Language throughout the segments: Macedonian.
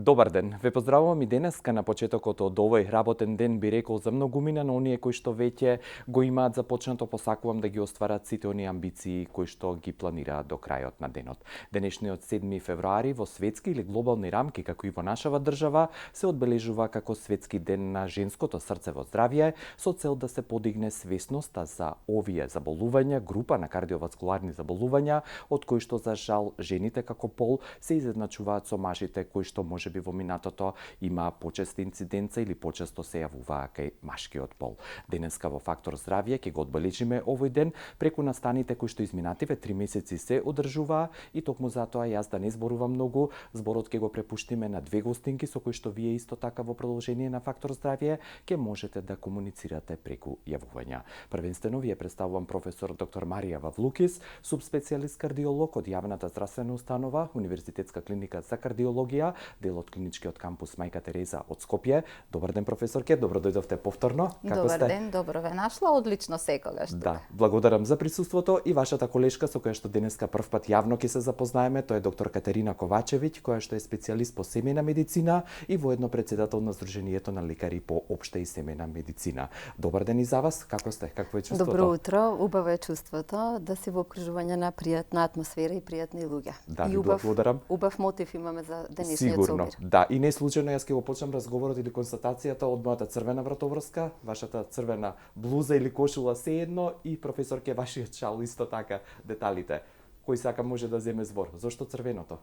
Добар ден. Ве поздравувам и денеска на почетокот од овој работен ден, би рекол за многумина, но оние кои што веќе го имаат започнато, посакувам да ги остварат сите оние амбиции кои што ги планираат до крајот на денот. Денешниот 7 февруари во светски или глобални рамки, како и во нашава држава, се одбележува како светски ден на женското срцево здравје, со цел да се подигне свесноста за овие заболувања, група на кардиоваскуларни заболувања, од кои што за жал жените како пол се изедначуваат со мажите кои што може би во минатото има почеста инциденца или почесто се јавуваа кај машкиот пол. Денеска во Фактор здравје ќе го одбележиме овој ден преку настаните кои што изминативе 3 месеци се одржуваа и токму затоа јас да не зборувам многу, зборот ќе го препуштиме на две гостинки со кои што вие исто така во продолжение на Фактор здравје ќе можете да комуницирате преку јавувања. Првенствено вие представувам професор доктор Марија Вавлукис, субспецијалист кардиолог од јавната здравствена установа Универзитетска клиника за кардиологија, дел од клиничкиот кампус Мајка Тереза од Скопје. Добар ден, професорке, добро дојдовте повторно. Како Добар сте? ден, добро ве нашла, одлично секогаш. Да, благодарам за присуството и вашата колешка со која што денеска првпат јавно ќе се запознаеме, тоа е доктор Катерина Ковачевиќ, која што е специјалист по семејна медицина и воедно председател на Сдруженијето на лекари по општа и семејна медицина. Добар ден и за вас, како сте? Какво е чувството? Добро утро, убаво е чувството да си во окружување на пријатна атмосфера и пријатни луѓе. Да, и ви благодарам. Убав мотив имаме за денешниот Сигурно, собир. да. И не случајно јас ќе го почнам разговорот или констатацијата од мојата црвена вратоврска, вашата црвена блуза или кошула сеедно и професорке вашиот шал исто така, деталите. Кој сака може да земе збор. Зошто црвеното?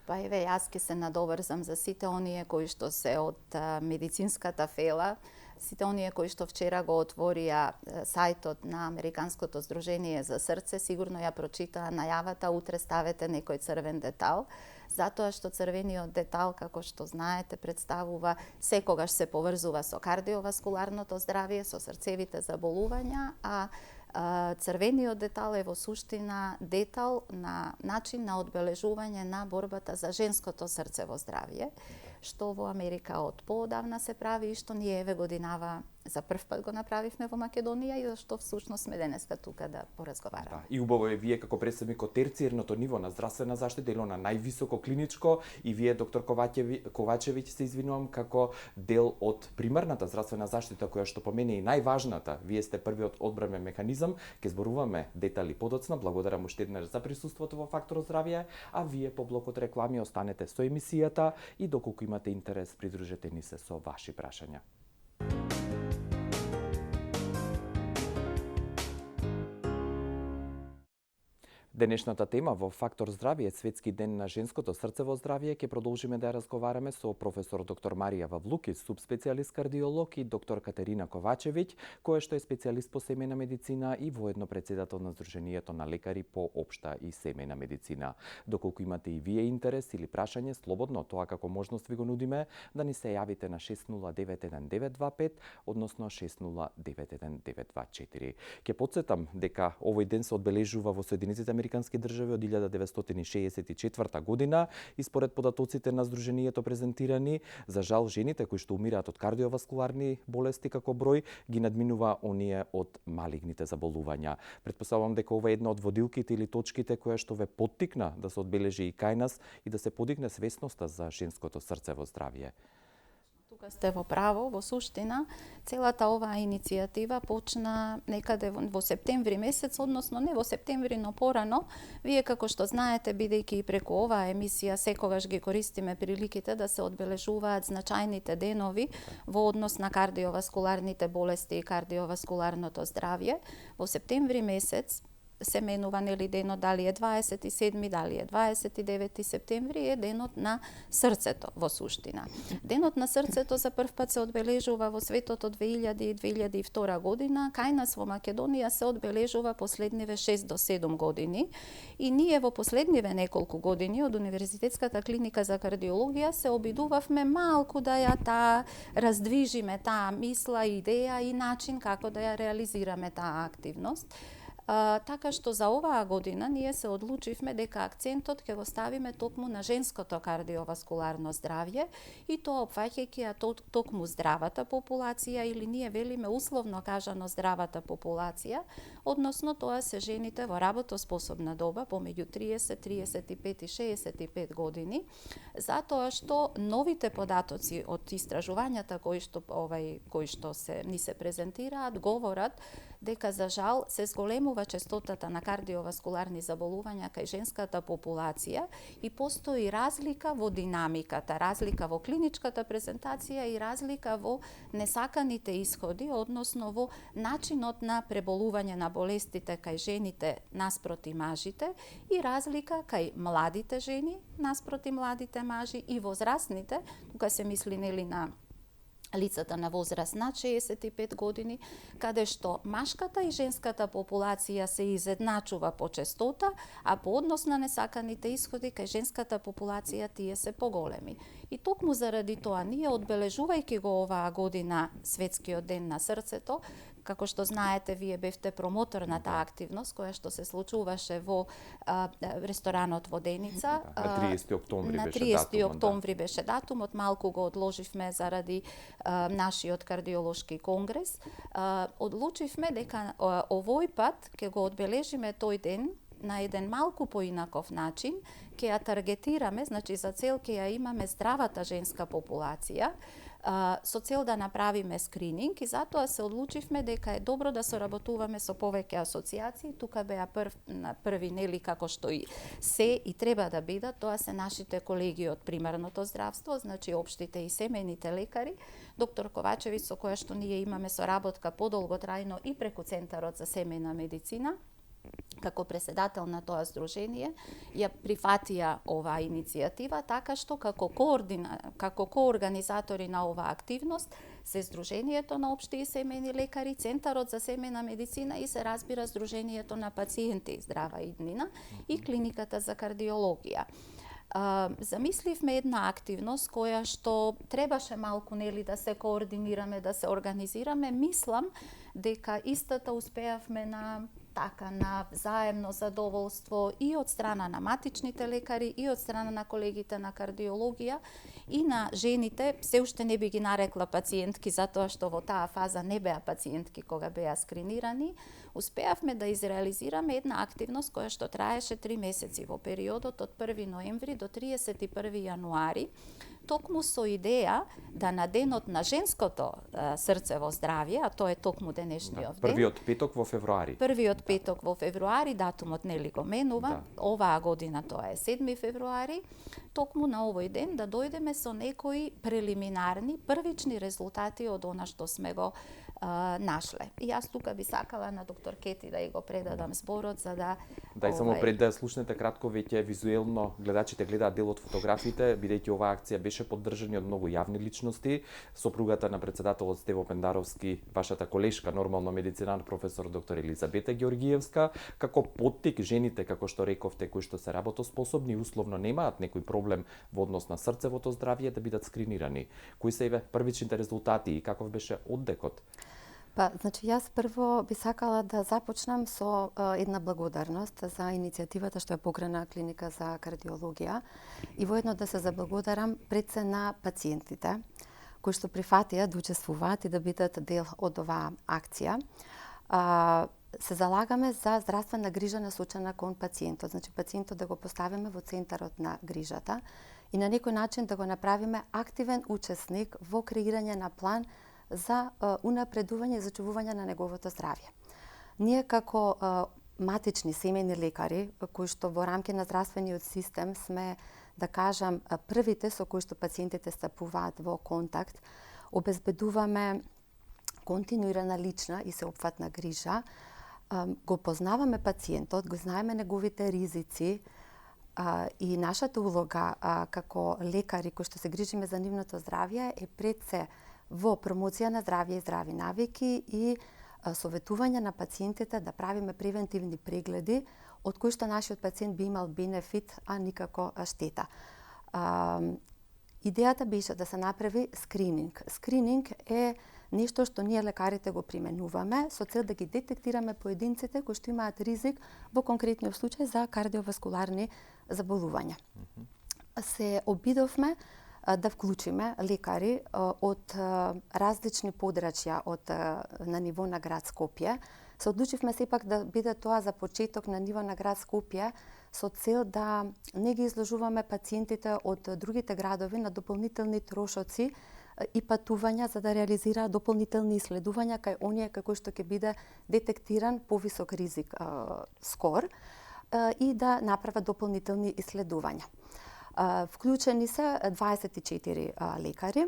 Па еве, јас ќе се надоврзам за сите оние кои што се од медицинската фела, сите оние кои што вчера го отворија сајтот на Американското здружение за срце, сигурно ја прочитаа најавата, утре ставете некој црвен детал, затоа што црвениот детал, како што знаете, представува секогаш се поврзува со кардиоваскуларното здравје, со срцевите заболувања, а црвениот детал е во суштина детал на начин на одбележување на борбата за женското срцево здравје, што во Америка од поодавна се прави и што ние еве годинава за прв пат го направивме во Македонија и што всушност сме денеска тука да поразговараме. Да, и убаво е вие како представник од терциерното ниво на здравствена заштита или на највисоко клиничко и вие доктор Ковачевиќ се извинувам како дел од примарната здравствена заштита која што по мене е најважната. Вие сте првиот одбранен механизам, ќе зборуваме детали подоцна. Благодарам уште еднаш за присуството во Фактор здравје, а вие по блокот реклами останете со емисијата и доколку имате интерес придружете ни се со ваши прашања. Денешната тема во Фактор здравје, светски ден на женското срцево здравје, ќе продолжиме да ја разговараме со професор доктор Марија Вавлукис, субспецијалист кардиолог, и доктор Катерина Ковачевиќ, која што е специјалист по семејна медицина и воедно председател на Сдруженијето на лекари по општа и семејна медицина. Доколку имате и вие интерес или прашање, слободно тоа како можност ви го нудиме да ни се јавите на 6091-925, односно 6091-924. Ќе потсетам дека овој ден се одбележува во Соединетите Американски држави од 1964 година и според податоците на Сдруженијето презентирани, за жал жените кои што умираат од кардиоваскуларни болести како број ги надминува оние од малигните заболувања. Претпоставувам дека ова е една од водилките или точките која што ве поттикна да се одбележи и кај нас и да се подигне свесноста за женското срцево здравје. Тука сте во право, во суштина, целата оваа иницијатива почна некаде во септември месец, односно не во септември, но порано. Вие како што знаете, бидејќи и преку оваа емисија секогаш ги користиме приликите да се одбележуваат значајните денови во однос на кардиоваскуларните болести и кардиоваскуларното здравје. Во септември месец се менува нели денот, дали е 27, дали е 29 септември, е денот на срцето во суштина. Денот на срцето за прв пат се одбележува во светот од 2000 и 2002 година, кај нас во Македонија се одбележува последниве 6 до 7 години и ние во последниве неколку години од Универзитетската клиника за кардиологија се обидувавме малку да ја раздвижиме таа мисла, идеја и начин како да ја реализираме таа активност. Така што за оваа година ние се одлучивме дека акцентот ќе го ставиме токму на женското кардиоваскуларно здравје и тоа опфаќајќи токму здравата популација или ние велиме условно кажано здравата популација, односно тоа се жените во работоспособна доба помеѓу 30, 35 и 65 години, затоа што новите податоци од истражувањата кои што ни се презентираат говорат дека за жал се зголемува честотата на кардиоваскуларни заболувања кај женската популација и постои разлика во динамиката, разлика во клиничката презентација и разлика во несаканите исходи, односно во начинот на преболување на болестите кај жените наспроти мажите и разлика кај младите жени наспроти младите мажи и возрастните, тука се мисли нели на лицата на возраст над 65 години, каде што машката и женската популација се изедначува по честота, а по однос на несаканите исходи кај женската популација тие се поголеми. И токму заради тоа ние одбележувајќи го оваа година Светскиот ден на срцето, како што знаете, вие бевте промотор на таа активност која што се случуваше во ресторанот во Деница. На 30 октомври на беше 30 датумот, октомври беше датумот, малку го одложивме заради нашиот кардиолошки конгрес. Одлучивме дека овој пат ќе го одбележиме тој ден на еден малку поинаков начин, ќе ја таргетираме, значи за цел ќе ја имаме здравата женска популација, со цел да направиме скрининг и затоа се одлучивме дека е добро да соработуваме со повеќе асоциации. Тука беа први нели како што и се и треба да бидат, тоа се нашите колеги од примарното здравство, значи општите и семејните лекари, доктор Ковачевиќ со која што ние имаме соработка подолготрајно и преку Центарот за семејна медицина, како председател на тоа здружение, ја прифатија оваа иницијатива, така што како коорганизатори на оваа активност се Здруженијето на општи и семејни лекари, Центарот за семејна медицина и се разбира Здруженијето на пациенти здрава иднина и Клиниката за кардиологија. Замисливме една активност која што требаше малку нели да се координираме, да се организираме. Мислам дека истата успеавме на заемно задоволство и од страна на матичните лекари и од страна на колегите на кардиологија и на жените, се уште не би ги нарекла пациентки затоа што во таа фаза не беа пациентки кога беа скринирани, успеавме да изреализираме една активност која што траеше 3 месеци во периодот од 1 ноември до 31 јануари, токму со идеја да на денот на женското срцево здравје, а тоа е токму денешниот ден. Првиот петок во февруари. Првиот петок во февруари, датумот нели го менува, оваа година тоа е 7 февруари, токму на овој ден да дојдеме со некои прелиминарни, првични резултати од она што сме го нашле. И јас тука би сакала на доктор Кети да ја го предадам зборот за да... Само пред да слушнете кратко, веќе визуелно гледачите гледаат дел од фотографиите, бидејќи оваа акција беше поддржана од многу јавни личности, сопругата на председателот Стево Пендаровски, вашата колешка, нормално медицинар професор доктор Елизабета Георгиевска, како поттик жените, како што рековте, кои што се работоспособни, условно немаат некој проблем во однос на срцевото здравје, да бидат скринирани. Кои се првичните резултати и каков беше оддекот? Значи, јас прво би сакала да започнам со една благодарност за иницијативата што ја покрена Клиника за кардиологија и воедно да се заблагодарам пред се на пациентите кои што прифатија да учествуваат и да бидат дел од оваа акција. Се залагаме за здравствена грижа насочена кон пациентот, значи пациентот да го поставиме во центарот на грижата и на некој начин да го направиме активен учесник во креирање на план за унапредување и зачувување на неговото здравје. Ние како матични семејни лекари, кои што во рамки на здравствениот систем сме, да кажам, првите со кои што пациентите стапуваат во контакт, обезбедуваме континуирана лична и сеопфатна грижа, го познаваме пациентот, го знаеме неговите ризици и нашата улога како лекари кои што се грижиме за нивното здравје е пред се во промоција на здравје и здрави навики и советување на пациентите да правиме превентивни прегледи од кои што нашиот пациент би имал бенефит, а никако штета. Идејата беше да се направи скрининг. Скрининг е нешто што ние лекарите го применуваме со цел да ги детектираме поединците кои што имаат ризик во конкретниот случај за кардиоваскуларни заболувања. Се обидовме да вклучиме лекари од различни подрачја на ниво на град Скопје. Се одлучивме сепак да биде тоа за почеток на ниво на град Скопје со цел да не ги изложуваме пациентите од другите градови на дополнителни трошоци и патувања за да реализираат дополнителни исследувања кај оние кои што ќе биде детектиран повисок ризик скор и да направат дополнителни исследувања. Вклучени се 24 лекари.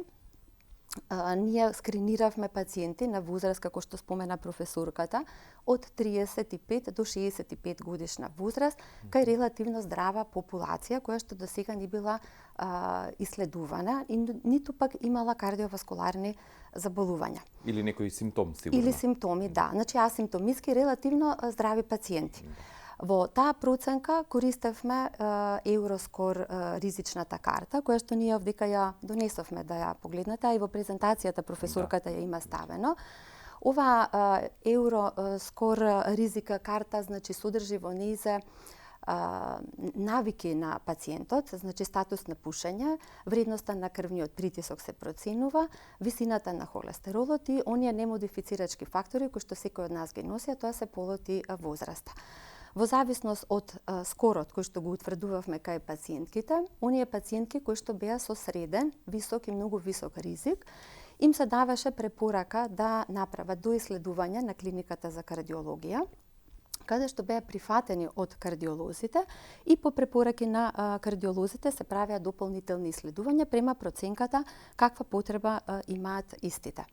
Ние скриниравме пациенти на возраст, како што спомена професорката, од 35 до 65 годишна возраст, кај релативно здрава популација, која што до сега не била иследувана и ниту пак имала кардиоваскуларни заболувања. Или некои симптом, сигурно. Или симптоми, да. Значи, асимптомиски релативно здрави пациенти. Во таа проценка користевме Евроскор ризичната карта, која што ние овдека ја донесовме да ја погледнете, а и во презентацијата професорката ја има ставено. Ова Евроскор ризика карта, значи, содржи во нејзе навики на пациентот, значи статус на пушење, вредноста на крвниот притисок се проценува, висината на холестеролот и оние немодифицирачки фактори кои што секој од нас ги носи, а тоа се полот и возраста. Во зависност од скорот кој што го утврдувавме кај пациентките, оние пациентки кои што беа со среден, висок и многу висок ризик, им се даваше препорака да направат доиследување на клиниката за кардиологија, каде што беа прифатени од кардиолозите и по препораки на кардиолозите се правеа дополнителни исследувања према проценката каква потреба имаат истите.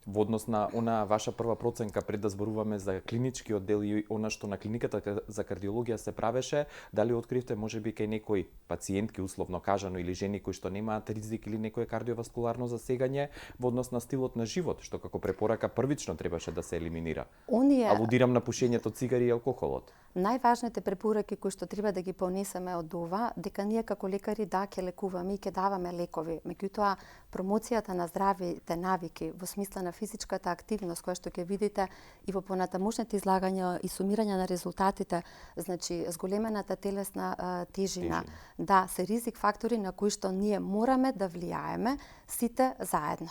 Во однос на она ваша прва проценка пред да зборуваме за клиничкиот дел и она што на клиниката за кардиологија се правеше, дали откривте можеби кај некои пациентки условно кажано или жени кои што немаат ризик или некое кардиоваскуларно засегање во однос на стилот на живот, што како препорака првично требаше да се елиминира? Алудирам на пушењето цигари и алкохолот. Најважните препораки кои што треба да ги понесеме од ова, дека ние како лекари да ќе лекуваме и ќе даваме лекови. Меѓутоа, промоцијата на здравите навики во смисла на физичката активност, која што ќе видите и во понатамошните излагања и сумирање на резултатите, значи зголемената телесна тежина, да, се ризик фактори на кои што ние мораме да влијаеме сите заедно.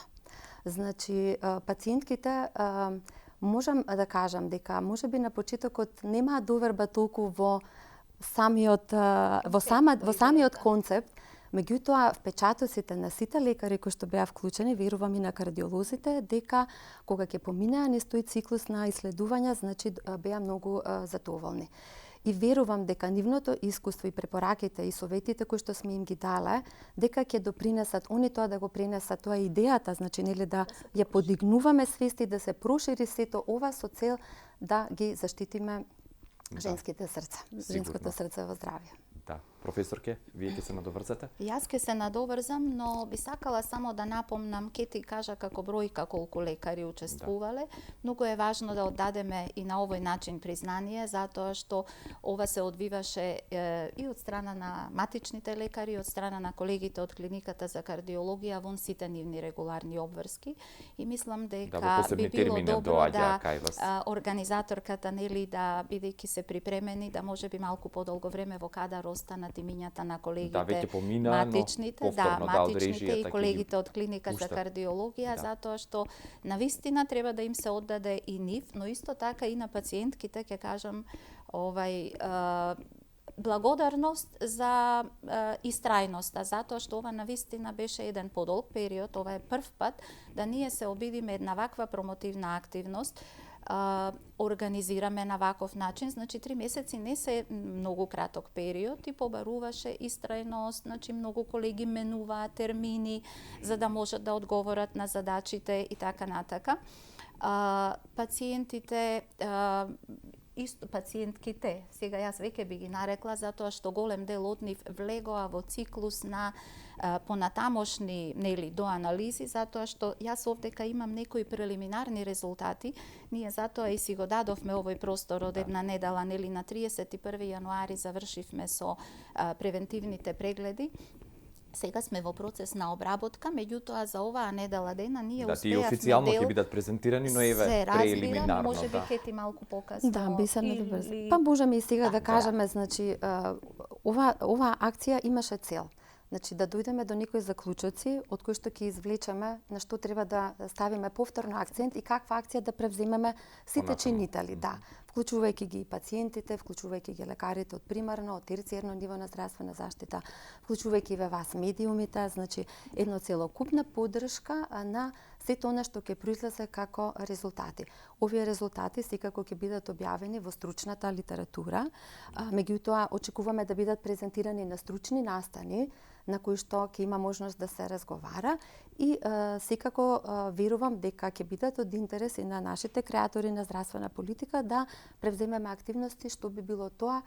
Значи, пациентките можам да кажам дека можеби на почетокот немаат доверба толку во самиот концепт, меѓутоа впечатоците на сите лекари кои што беа вклучени, верувам и на кардиолозите, дека кога ќе поминеа низ тој циклус на исследувања, значи беа многу задоволни. И верувам дека нивното искуство и препораките и советите кои што сме им ги дале, дека ќе допринесат они тоа да го пренесат, тоа е идејата, значи нели да ја подигнуваме свест и да се прошири сето ова со цел да ги заштитиме женските срца, женското срце во здравје. Да, професорке, вие ќе се надоврзате? Јас ќе се надоврзам, но би сакала само да напомнам, ке ти кажа како бројка колку лекари учествувале. Многу е важно да оддадеме и на овој начин признание, затоа што ова се одвиваше и од страна на матичните лекари, од страна на колегите од клиниката за кардиологија вон сите нивни регуларни обврски. И мислам дека би било добро да организаторката нели да бидејќи се припремени да можеби малку подолго време во кадар останат имињата на колегите матичните, матичните и колегите од клиника за кардиологија, затоа што навистина треба да им се оддаде и нив, но исто така и на пациентките, ќе кажам, благодарност за истрајноста, затоа што ова навистина беше еден подолг период, ова е прв пат да ние се обидиме една ваква промотивна активност, организираме на ваков начин, значи 3 месеци не се многу краток период и побаруваше истрајност, значи многу колеги менуваат термини за да можат да одговорат на задачите и така натака. Пациентките, сега јас веќе би ги нарекла, затоа што голем дел од нив влегоа во циклус на понатамошни доанализи, затоа што јас овдека имам некои прелиминарни резултати. Ние затоа и си го дадовме овој простор од една недела, на 31 јануари завршивме со превентивните прегледи. Сега сме во процес на обработка, меѓутоа за оваа недела дена ние Да, тие успеавме официјално дел... ќе бидат презентирани, но еве се разбира, преелиминарно, може би да. ќе ти малку покасно. Да, би се или- надобрза. Па можеме и сега да кажеме, значи, оваа акција имаше цел. Значи, да дојдеме до некои заклучоци од кои што ќе извлечеме на што треба да ставиме повторно акцент и каква акција да превземеме сите Понатаму. чинители, да. Вклучувајќи ги и пациентите, вклучувајќи ги лекарите од примарно, од терцијерно ниво на здравствена заштита, вклучувајќи ве вас медиумите, значи една целокупна поддршка на сето она што ќе произлезе како резултати. Овие резултати секако ќе бидат објавени во стручната литература, меѓутоа очекуваме да бидат презентирани на стручни настани на кои што ќе има можност да се разговара и секако верувам дека ќе бидат од интерес и на нашите креатори на здравствена политика да превземеме активности што би било тоа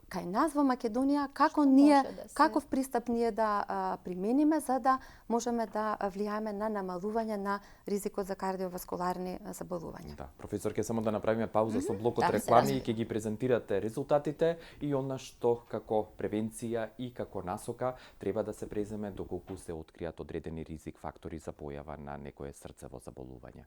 кај нас во Македонија, како ние, може да се- каков пристап ние да примениме за да можеме да влијаеме на намалување на ризикот за кардиоваскуларни заболувања. Да, професор, ќе само да направиме пауза со блокот Да, се реклами и разбира. ќе ги презентирате резултатите и она што како превенција и како насока треба да се преземе доколку се откријат одредени ризик фактори за појава на некое срцево заболување.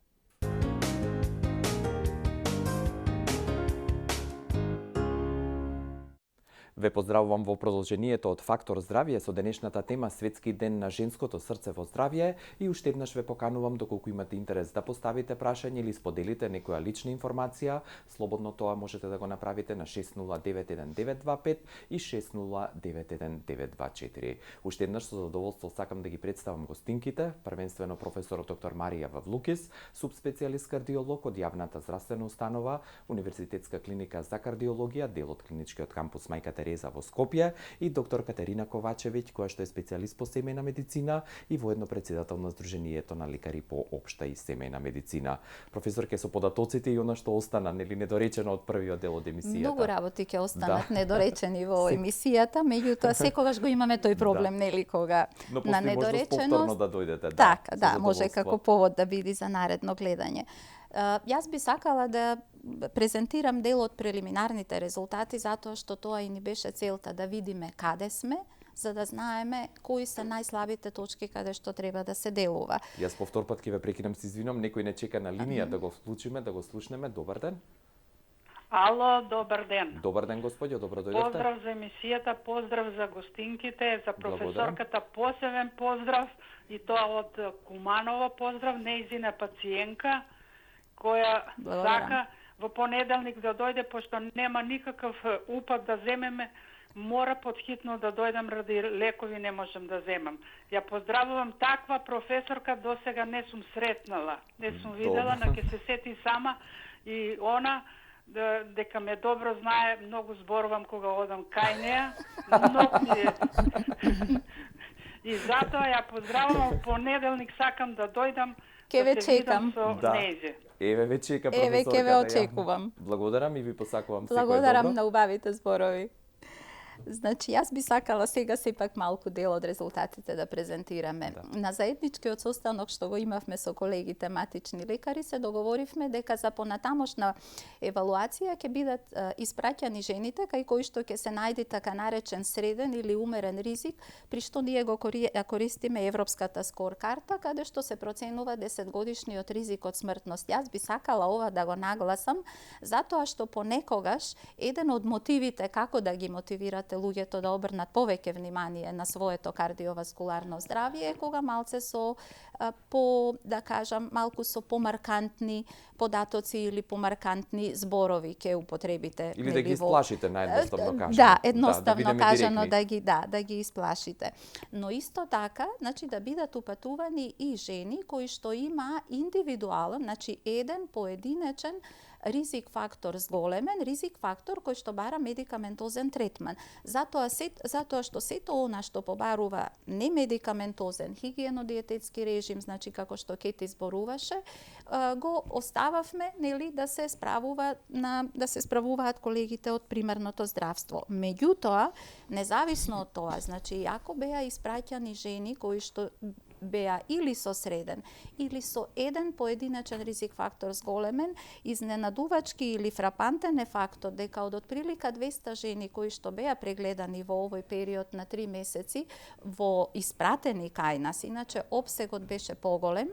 Ве поздравувам во продолжението од Фактор здравје со денешната тема Светски ден на женското срцево здравје и уште еднаш ве поканувам доколку имате интерес да поставите прашање или споделите некоја лична информација, слободно тоа можете да го направите на 6091-925 и 6091-924. Уште еднаш со задоволство сакам да ги представам гостинките, првенствено професорот доктор Марија Вавлукис, субспецијалист кардиолог од јавната здравствена установа Универзитетска клиника за кардиологија, дел од клиничкиот кампус Мајка Тереза во Скопје и доктор Катерина Ковачевиќ, која што е специјалист по семејна медицина и воедно председател на Сдруженијето на лекари по општа и семејна медицина. Професор, ке со податоците и она што остана, нели недоречено од првиот дел од емисијата. Многу работи ќе останат Да. недоречени во емисијата, меѓутоа секогаш го имаме тој проблем, нели, кога Но на постои можност повторно недореченост. да дојдете, да. Така, со да, може задоволство. како повод да биде за наредно гледање. Јас би сакала да презентирам дел од прелиминарните резултати, затоа што тоа и ни беше целта да видиме каде сме, за да знаеме кои се најслабите точки каде што треба да се делува. Јас повтор пат ќе ве прекинам, се извинам, некој не чека на линија да го вклучиме, да го слушнеме. Добар ден. Ало, добар ден. Добар ден, господјо, добро дојдовте. Поздрав за емисијата, поздрав за гостинките, за Благодарам. професорката посебен поздрав и тоа од Куманово поздрав, неизина пациентка која Благодарам. сака во понеделник да дојде, пошто нема никаков упат да земеме, мора подхитно да дојдам ради лекови не можам да земам. Ја поздравувам таква професорка, досега не сум сретнала, не сум видела, Добро. но ќе се сети сама и она дека ме добро знае, многу зборувам кога одам кај неа, многу ми е. И затоа ја поздравувам, понеделник сакам да дојдам, Ке ве да се видам чекам. со Да. нејзе. Еве ве чека Еве, професорката. ке ве ја. очекувам. Благодарам и ви посакувам секој Благодарам добро. на убавите зборови. Значи, јас би сакала сега сепак малку дел од резултатите да презентираме. Да. На заедничкиот состанок што го имавме со колегите матични лекари, се договоривме дека за понатамошна евалуација ќе бидат испраќани жените кај кои што ќе се најде така наречен среден или умерен ризик, при што ние го користиме европската скор карта, каде што се проценува 10-годишниот ризик од смртност. Јас би сакала ова да го нагласам, затоа што понекогаш еден од мотивите како да ги мотивирате луѓето да обрнат повеќе внимание на своето кардиоваскуларно здравје е кога малце со да кажам, малку со помаркантни податоци или помаркантни зборови ќе употребите. Или да нели, ги во- исплашите, наједноставно кажано. Да, едноставно бидеме кажано директни. да ги исплашите. Но исто така, значи да бидат упатувани и жени кои што има индивидуален, значи еден поединечен ризик фактор зголемен, ризик фактор кој што бара медикаментозен третман. Затоа што сето она што побарува немедикаментозен хигиено-диететски режим, значи како што Кети зборуваше, го остававме нели да се справуваат колегите од примарното здравство. Меѓутоа, независно од тоа, значи ако беа испраќани жени кои што беа или со среден, или со еден поединечен ризик фактор зголемен, изненадувачки или фрапантен е фактот дека од отприлика 200 жени кои што беа прегледани во овој период на 3 месеци во испратени кај нас, иначе обсегот беше поголем,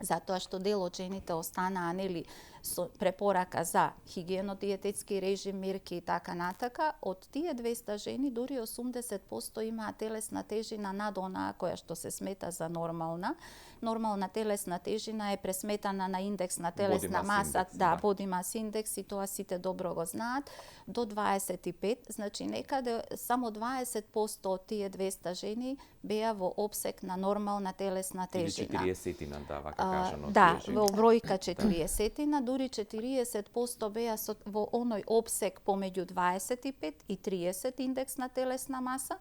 затоа што дел од жените останаа нели со препорака за хигиено-диететски режим, мерки и така натака. Од тие 200 жени дури 80% имаат телесна тежина над онаа која што се смета за нормална. Нормална телесна тежина е пресметана на индекс на телесна маса, body mass index, и тоа сите добро го знаат, до 25, значи некаде само 20% од тие 200 жени беа во обсек на нормална телесна тежина. Или 40-тина, да, вака кажано. Да, во бројка 40-тина, дури 40% беа во оној обсек помеѓу 25 и 30 индекс на телесна маса.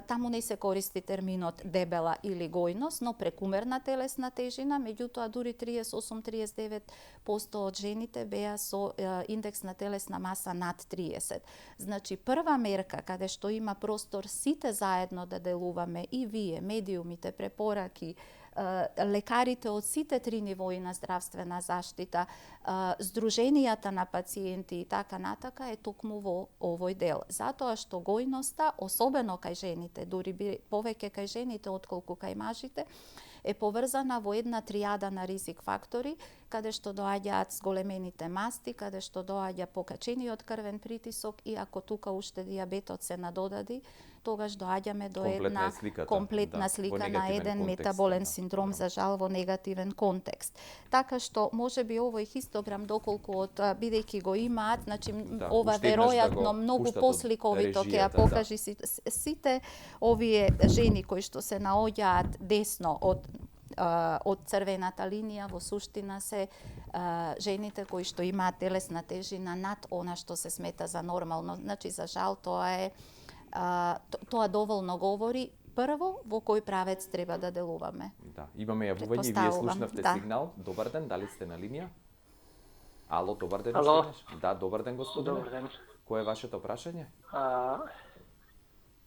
Таму не се користи терминот дебела или гојност, но прекумерна телесна тежина, меѓутоа дури 38-39% од жените беа со индекс на телесна маса над 30. Значи прва мерка каде што има простор сите заедно да делуваме, и вие, медиумите, препораки, лекарите од сите три нивои на здравствена заштита, здруженијата на пациенти и така натака, е токму во овој дел. Затоа што гојноста, особено кај жените, дури повеќе кај жените отколку кај мажите, е поврзана во една тријада на ризик фактори, каде што доаѓаат зголемените масти, каде што доаѓа покачениот крвен притисок, и ако тука уште дијабетот се надодади, тогаш доаѓаме до една комплетна слика на еден метаболен синдром, за жал во негативен контекст. Така што можеби овој хистограм, доколку бидејќи го имаат, значи ова веројатно многу посликовито ќе ја покажи сите овие жени кои што се наоѓаат десно од црвената линија, во суштина се жените кои што имаат телесна тежина над она што се смета за нормално. Значи, за жал, тоа доволно говори прво во кој правец треба да делуваме. Да, имаме јавување и вие слушнавте сигнал. Добар ден, дали сте на линија? Ало, добар ден. Ало. Да, добар ден, господине. Добар ден. Кој е вашето прашање?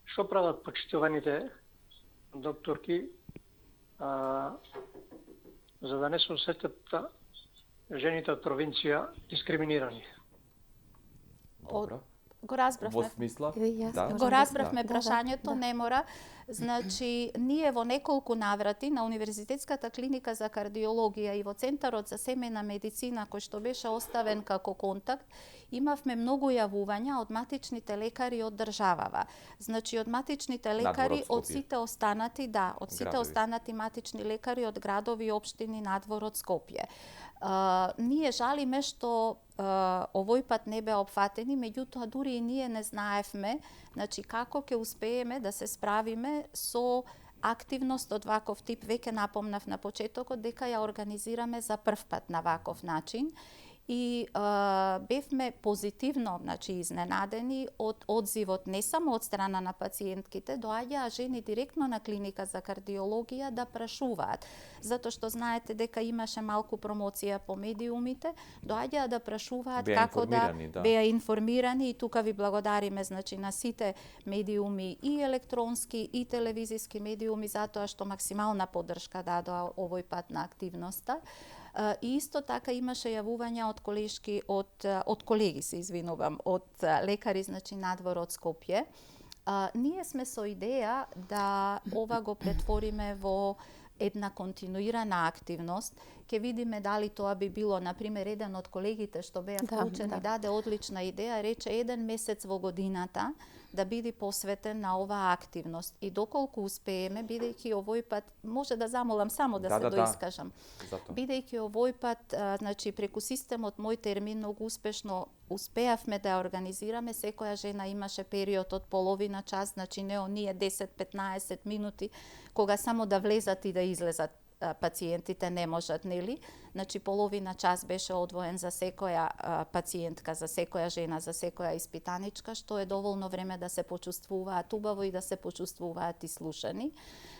Што прават почитуваните докторки за да не се осетат жените од провинција дискриминирани? Добро. Го разбравме. Во смисла? Го разбравме прашањето, не мора. Значи, ние во неколку наврати на Универзитетската клиника за кардиологија и во Центарот за семејна медицина, кој што беше оставен како контакт, имавме многу јавувања од матичните лекари од државава. Значи, од матичните лекари од сите останати, од сите останати матични лекари од градови и општини надвор од Скопје. Ние жалиме што овој пат не беа опфатени, меѓутоа дури и ние не знаевме, значи, како ќе успееме да се справиме со активност од ваков тип. Веќе напомнав на почетокот дека ја организираме за прв пат на ваков начин, и бевме позитивно, значи, изненадени од одзивот не само од страна на пациентките, доаѓаа жени директно на клиника за кардиологија да прашуваат, затоа што знаете дека имаше малку промоција по медиумите, доаѓаа да прашуваат како да беа информирани, и тука ви благодариме, значи, на сите медиуми, и електронски и телевизиски медиуми, затоа што максимална поддршка дадоа овој пат на активноста. И исто така имаше јавувања од колеги, од лекари, значи, надвор од Скопје. Ние сме со идеја да ова го претвориме во една континуирана активност. Ке видиме дали тоа би било, например, еден од колегите што беа вклучени, даде одлична идеја, рече 1 месец во годината да биде посветен на оваа активност. И доколку успееме, бидејќи овој пат, може да замолам само да се доискажам. Бидејќи овој пат, значи, преку системот Мој термин многу успешно успеавме да ја организираме, секоја жена имаше период од половина час, значи не оние 10-15 минути, кога само да влезат и да излезат пациентите не можат, нели? Значи, половина час беше одвоен за секоја пациентка, за секоја жена, за секоја испитаничка, што е доволно време да се почувствуваат убаво и да се почувствуваат и слушани.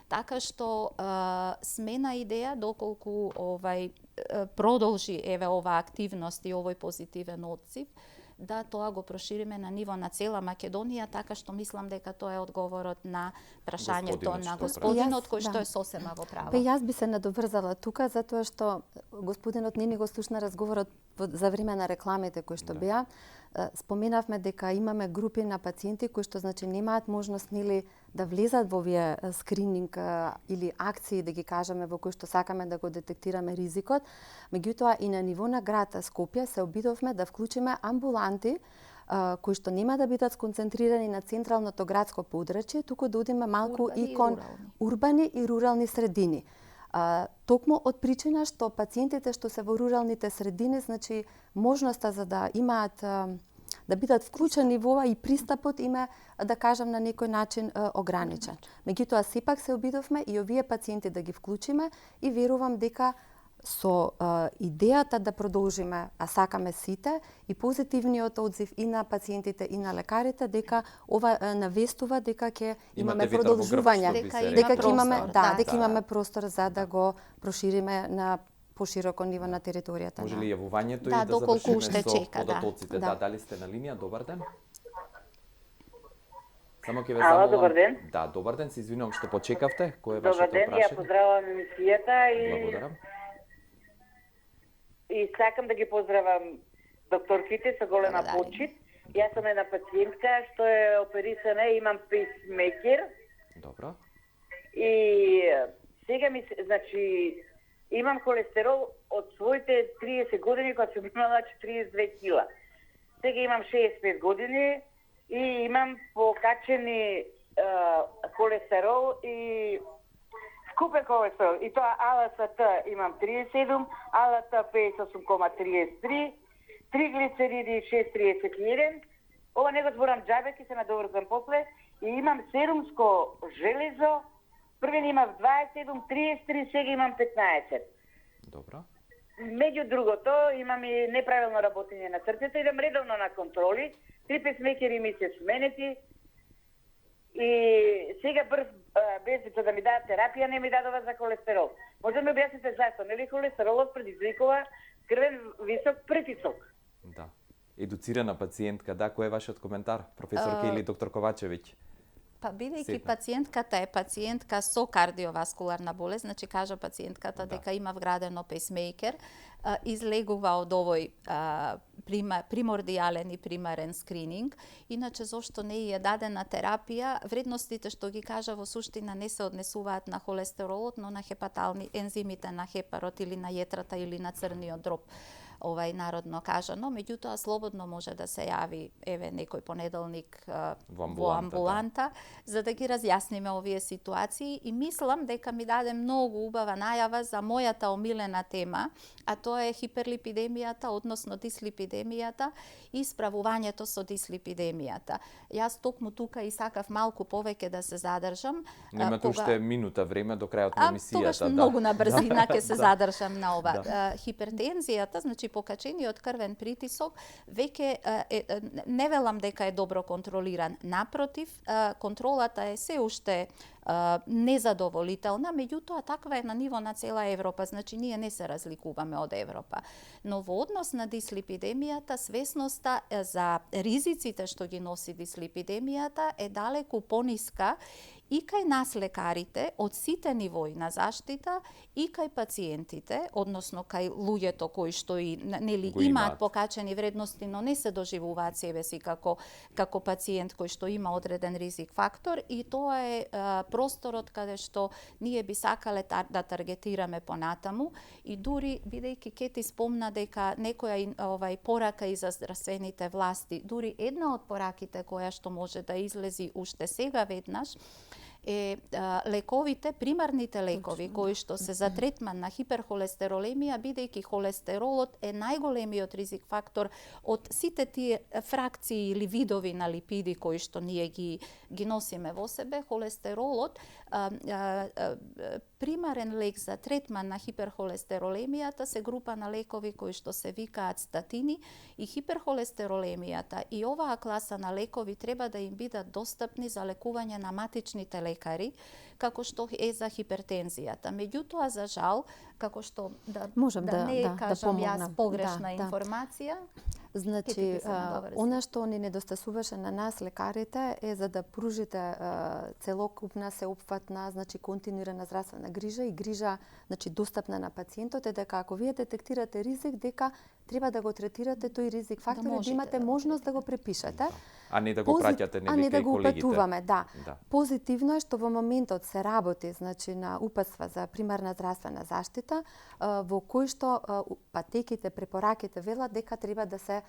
Така што сме на идеја, доколку продолжи ова активност и овој позитивен одзив, да тоа го прошириме на ниво на цела Македонија, така што мислам дека тоа е одговорот на прашањето на господинот кој што е сосема во право. Јас би се надоврзала тука затоа што господинот не ни го слушна разговорот за време на рекламите кои што беа. Споменавме дека имаме групи на пациенти кои што значи немаат можност нели да влезат во овие скрининг или акции, да ги кажеме, во кои што сакаме да го детектираме ризикот. Меѓутоа и на ниво на град Скопје се обидовме да вклучиме амбуланти кои што нема да бидат сконцентрирани на централното градско подрачје, туку да одиме малку и кон урбани и рурални средини. Токму од причина што пациентите што се во руралните средини, значи можноста за да имаат да бидат вклучени во ова и пристапот им е, да кажам, на некој начин ограничен. Меѓутоа сепак се обидовме и овие пациенти да ги вклучиме и верувам дека со идејата да продолжиме, а сакаме сите, и позитивниот одзив и на пациентите и на лекарите, дека ова навестува дека ќе имаме продолжување, дека ќе имаме дека имаме простор за да го прошириме на пошироко ниво на територијата. Може ли јавувањето и да завршиме со податоците? Да, дали сте на линија? Добар ден. Само ќе ве замолам. Ало, добар ден. Да, добар ден, се извинувам што почекавте. Кој е вашето прашање? Добар ден, ја поздравувам емисијата и благодарам. И сакам да ги поздравам докторките со голема почит. Јас сум една пациентка што е оперисана, имам пейсмейкер. Добро. И сега значи имам холестерол од своите 30 години кога сум имала 42 кила. Сега имам 65 години и имам покачени холестерол и скупен холестерол. И тоа АЛСТ имам 37, АЛТ 58,33, триглицериди 6,31. Ова не го зборам џабе, ќе се надоврзам после. И имам серумско железо. Првен имав 27, 33, сега имам 15. Добро. Меѓу другото, имам и неправилно работење на срцето, идам редовно на контроли, 3 песмекери ми се сменети и сега без да ми дадат терапија, не ми дадува за холестерол. Може да ми објасните зашто, нели холестеролот предизвикува крвен висок притисок? Да. Едуцирана пациентка, да, кој е вашиот коментар, професорка или доктор Ковачевиќ? Па бидејќи пациентката е пациентка со кардиоваскуларна болест, значи кажа пациентката дека има вградено пейсмейкер, излегува од овој примордијален и примарен скрининг. Иначе зошто не е дадена терапија, вредностите што ги кажа во суштина не се однесуваат на холестеролот, но на хепатални ензимите на хепарот или на јетрата или на црниот дроб. Народно кажано, меѓутоа слободно може да се јави некој понеделник во амбуланта, за да ги разјасниме овие ситуации и мислам дека ми даде многу убава најава за мојата омилена тема, а тоа е хиперлипидемијата, односно дислипидемијата и справувањето со дислипидемијата. Јас токму тука и сакав малку повеќе да се задржам. Немате уште минута време до крајот на емисијата. Тогаш многу на брзина ќе се задржам на ова. Хипертензијата, значи покачениот крвен притисок, веќе не велам дека е добро контролиран. Напротив, контролата е се уште незадоволителна, меѓутоа таква е на ниво на цела Европа, значи ние не се разликуваме од Европа. Но во однос на дислипидемијата, свесноста за ризиците што ги носи дислипидемијата е далеку пониска и кај нас лекарите од сите нивои на заштита и кај пациентите, односно кај луѓето кои што и нели имаат покачени вредности, но не се доживуваат себе си како пациент кој што има одреден ризик фактор, и тоа е просторот каде што ние би сакале да таргетираме понатаму. И дури бидејќи ке ти спомна дека некоја порака и за здравствените власти, дури една од пораките која што може да излези уште сега веднаш е лековите, примарните лекови кои што се за третман на хиперхолестеролемија, бидејќи холестеролот е најголемиот ризик фактор од сите тие фракции или видови на липиди кои што ние ги носиме во себе. Холестеролот примарен лек за третман на хиперхолестеролемијата се група на лекови кои што се викаат статини и хиперхолестеролемијата и оваа класа на лекови треба да им бидат достапни за лекување на матичните лекари, како што е за хипертензијата. Меѓутоа, за жал, како што Можем не кажам јас помогнам. погрешна Да. информација, Значи, Ќе ти се надоврзам. она што ни недостасуваше на нас лекарите е за да пружите целокупна, сеопфатна, значи континуирана здравствена грижа и грижа, значи достапна на пациентот, е дека ако вие детектирате ризик, дека треба да го третирате тој ризик фактор и да можете имате да го можност да го препишете. А не да го праќате А не нели да кај го колегите. упатуваме, да. Да. Позитивно е што во моментот се работи, значи на упатства за примарна здравствена заштита, во кој што патеките, препораките велат дека треба да се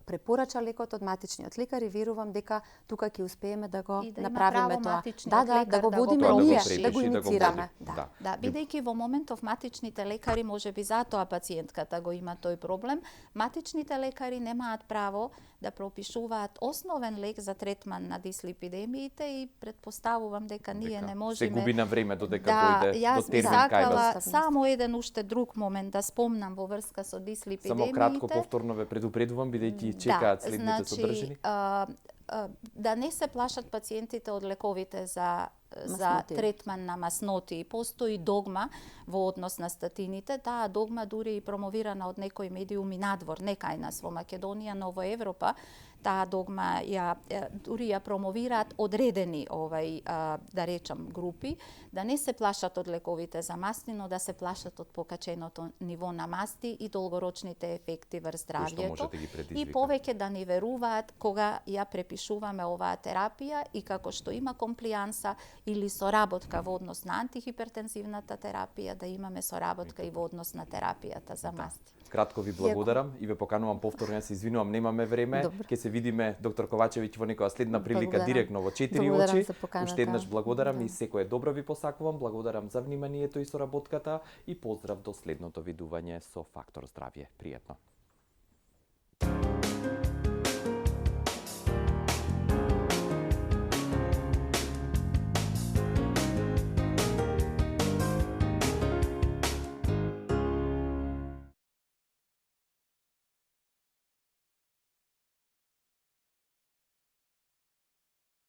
препорача лекот од матичниот лекар и верувам дека тука ќе успееме да го И да има направиме право тоа. матичниот Да, лекар да го да го водиме Тоа да го ние, препиши да го и да го инициираме. води. Да. Да, бидејќи во моментов матичните лекари, може би затоа пациентката го има тој проблем, матичните лекари немаат право да пропишуваат основен лек за третман на дислипидемиите и предпоставувам дека ние не Се можеме губи на време додека да, дојде до јас би термин кај вас. сакала само еден уште друг момент да спомнам во врска со дислипидемиите. Само кратко повторно ве предупредувам бидејќи чекаат следните содржини. Да не се плашат пациентите од лековите за Масноти. третман на масноти. Постои догма во однос на статините. Таа догма дури и промовирана од некои медиуми надвор, не кај нас во Македонија, но во Европа. Таа догма дури ја промовираат одредени да речам групи, да не се плашат од лековите за масти, но да се плашат од покаченото ниво на масти и долгорочните ефекти врз здравјето. може да ги предизвика. И повеќе да ни веруваат кога ја препишуваме оваа терапија и како што има комплијанса или соработка во однос на антихипертензивната терапија, да имаме соработка и во однос на терапијата за масти. Кратко ви благодарам и ве поканувам повторно, јас се извинувам, немаме време. Добро. Ќе се видиме доктор Ковачевиќ во некоја следна прилика Благодарам. директно во 4 Благодарам очи. за поканата. Уште еднаш благодарам Да. и секое добро ви посакувам. Благодарам за вниманието и соработката и поздрав до следното видување со Фактор здравје. Пријатно.